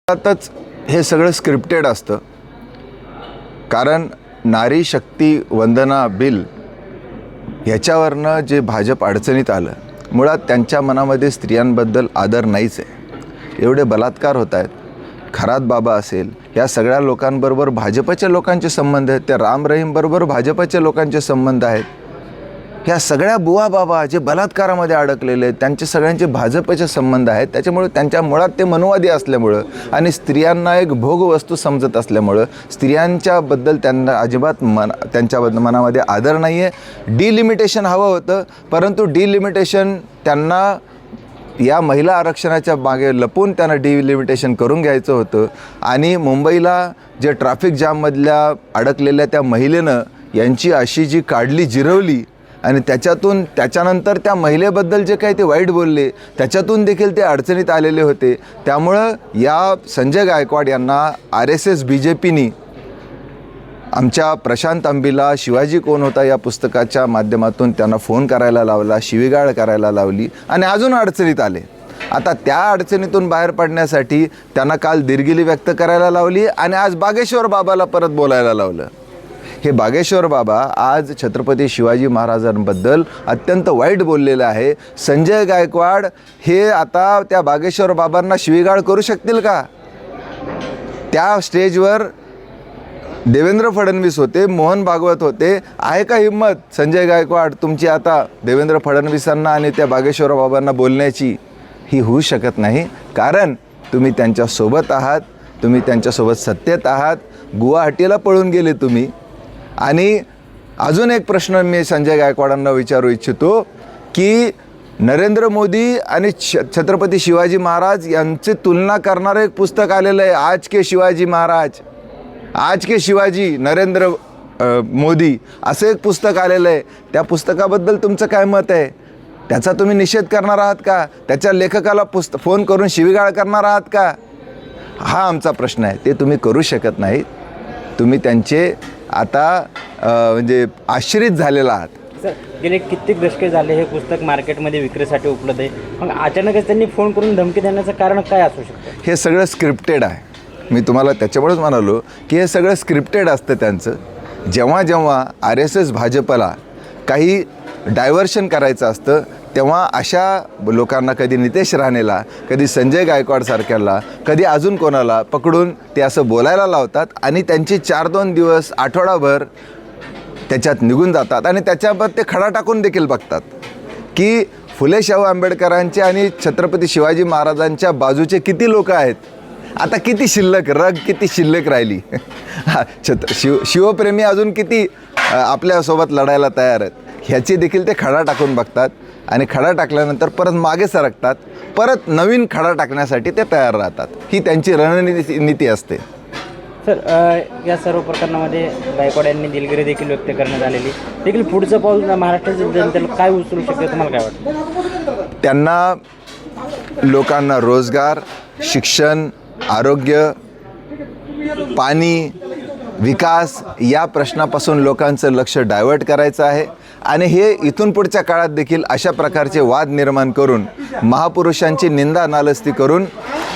मुळातच हे सगळं स्क्रिप्टेड असतं. कारण नारी शक्ती वंदना बिल ह्याच्यावरनं जे भाजप अडचणीत आलं, मुळात त्यांच्या मनामध्ये स्त्रियांबद्दल आदर नाहीच आहे. एवढे बलात्कार होत आहेत. खरात बाबा असेल, या सगळ्या लोकांबरोबर भाजपच्या लोकांचे संबंध आहेत. त्या राम रहीमबरोबर भाजपच्या लोकांचे संबंध आहेत. ह्या सगळ्या बुवा बाबा जे बलात्कारामध्ये अडकलेले आहेत त्यांचे सगळ्यांचे भाजपचे संबंध आहेत. त्याच्यामुळे त्यांच्या मुळात ते मनुवादी असल्यामुळं आणि स्त्रियांना एक भोगवस्तू समजत असल्यामुळं स्त्रियांच्याबद्दल त्यांना अजिबात त्यांच्याबद्दल मनामध्ये आदर नाही आहे. डिलिमिटेशन हवं होतं, परंतु डिलिमिटेशन त्यांना या महिला आरक्षणाच्या मागे लपून त्यांना डिलिमिटेशन करून घ्यायचं होतं. आणि मुंबईला जे ट्रॅफिक जाममधल्या अडकलेल्या त्या महिलेनं यांची अशी जी काढली जिरवली आणि त्याच्यानंतर त्या महिलेबद्दल जे काही ते वाईट बोलले त्याच्यातून देखील ते अडचणीत आलेले होते. त्यामुळं या संजय गायकवाड यांना RSS BJPनी आमच्या प्रशांत आंबीला शिवाजी कोण होता या पुस्तकाच्या माध्यमातून त्यांना फोन करायला लावला, शिवीगाळ करायला लावली आणि अजून अडचणीत आले. आता त्या अडचणीतून बाहेर पडण्यासाठी त्यांना काल दिलगिरी व्यक्त करायला लावली आणि आज बागेश्वर बाबाला परत बोलायला लावलं. हे बागेश्वर बाबा आज छत्रपती शिवाजी महाराजांबद्दल अत्यंत वाईट बोललेलं आहे. संजय गायकवाड हे आता त्या बागेश्वर बाबांना शिवीगाळ करू शकतील का? त्या स्टेजवर देवेंद्र फडणवीस होते, मोहन भागवत होते. आहे का हिंमत संजय गायकवाड तुमची आता देवेंद्र फडणवीसांना आणि त्या बागेश्वर बाबांना बोलण्याची? ही होऊ शकत नाही. कारण तुम्ही त्यांच्यासोबत आहात, तुम्ही त्यांच्यासोबत सत्तेत आहात. गुवाहाटीला पळून गेले तुम्ही. आणि अजून एक प्रश्न मी संजय गायकवाडांना विचारू इच्छितो की नरेंद्र मोदी आणि छत्रपती शिवाजी महाराज यांची तुलना करणारं एक पुस्तक आलेलं आहे, आज के शिवाजी महाराज, आज के शिवाजी नरेंद्र मोदी असं एक पुस्तक आलेलं आहे. त्या पुस्तकाबद्दल तुमचं काय मत आहे? त्याचा तुम्ही निषेध करणार आहात का? त्याच्या लेखकाला फोन करून शिवीगाळ करणार आहात का? हा आमचा प्रश्न आहे. ते तुम्ही करू शकत नाहीत. तुम्ही त्यांचे आता म्हणजे आश्रित झालेला आहात. सर, गेले कित्येक दशके झाले हे पुस्तक मार्केटमध्ये विक्रीसाठी उपलब्ध आहे. मग अचानकच त्यांनी फोन करून धमकी देण्याचं कारण काय असू शकतं? हे सगळं स्क्रिप्टेड आहे. मी तुम्हाला त्याच्यामुळेच म्हणालो की हे सगळं स्क्रिप्टेड असतं त्यांचं. जेव्हा जेव्हा RSS भाजपला काही डायव्हर्शन करायचं असतं तेव्हा अशा लोकांना, कधी नितेश राणेला, कधी संजय गायकवाडसारख्याला, कधी अजून कोणाला पकडून ते असं बोलायला लावतात आणि त्यांची 4-2 दिवस, आठवडाभर त्याच्यात निघून जातात. आणि त्याच्यावर ते खडा टाकून देखील बघतात की फुले शाहू आंबेडकरांचे आणि छत्रपती शिवाजी महाराजांच्या बाजूचे किती लोक आहेत, आता किती शिल्लक, किती शिल्लक राहिली. शिवप्रेमी अजून किती आपल्यासोबत लढायला तयार आहेत, ह्याची देखील ते खडा टाकून बघतात. आणि खडा टाकल्यानंतर परत मागे सरकतात, परत नवीन खडा टाकण्यासाठी ते तयार राहतात. ही त्यांची रणनीती असते. सर, या सर्व प्रकरणामध्ये गायकवाड यांनी दिलगिरी देखील व्यक्त करण्यात आलेली, देखील पुढचं पाऊल महाराष्ट्राच्या जनतेला काय उचलू शकते तुम्हाला काय वाटतं? त्यांना लोकांना रोजगार, शिक्षण, आरोग्य, पाणी, विकास या प्रश्नापासून लोकांचं लक्ष डायव्हर्ट करायचं आहे. आणि हे इथून पुढच्या काळात देखील अशा प्रकारचे वाद निर्माण करून, महापुरुषांची निंदा नालस्ती करून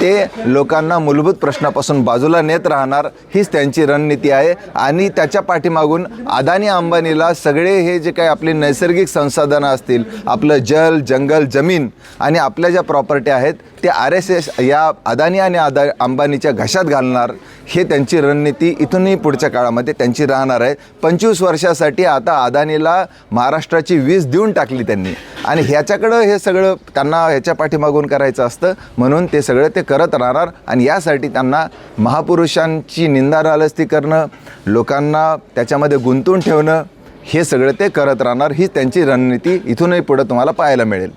ते लोकांना मूलभूत प्रश्नापासून बाजूला नेत राहणार, हीच त्यांची रणनीती आहे. आणि त्याच्या पाठीमागून अदानी अंबानीला सगळे हे जे काही आपली नैसर्गिक संसाधनं असतील, आपलं जल, जंगल, जमीन आणि आपल्या ज्या प्रॉपर्टी आहेत ते RSS या अदानी आणि अंबानीच्या घशात घालणार, हे त्यांची रणनीती इथूनही पुढच्या काळामध्ये त्यांची राहणार आहे. 25 वर्षासाठी आता अदानीला महाराष्ट्राची वीज देऊन टाकली त्यांनी. आणि ह्याच्याकडं हे सगळं त्यांना ह्याच्या पाठीमागून करायचं असतं, म्हणून ते सगळं ते करत राहणार. आणि यासाठी त्यांना महापुरुषांची निंदा नालस्ती करणं, लोकांना त्याच्यामध्ये गुंतून ठेवणं, हे सगळं ते करत राहणार. ही त्यांची रणनीती इथूनही पुढं तुम्हाला पाहायला मिळेल.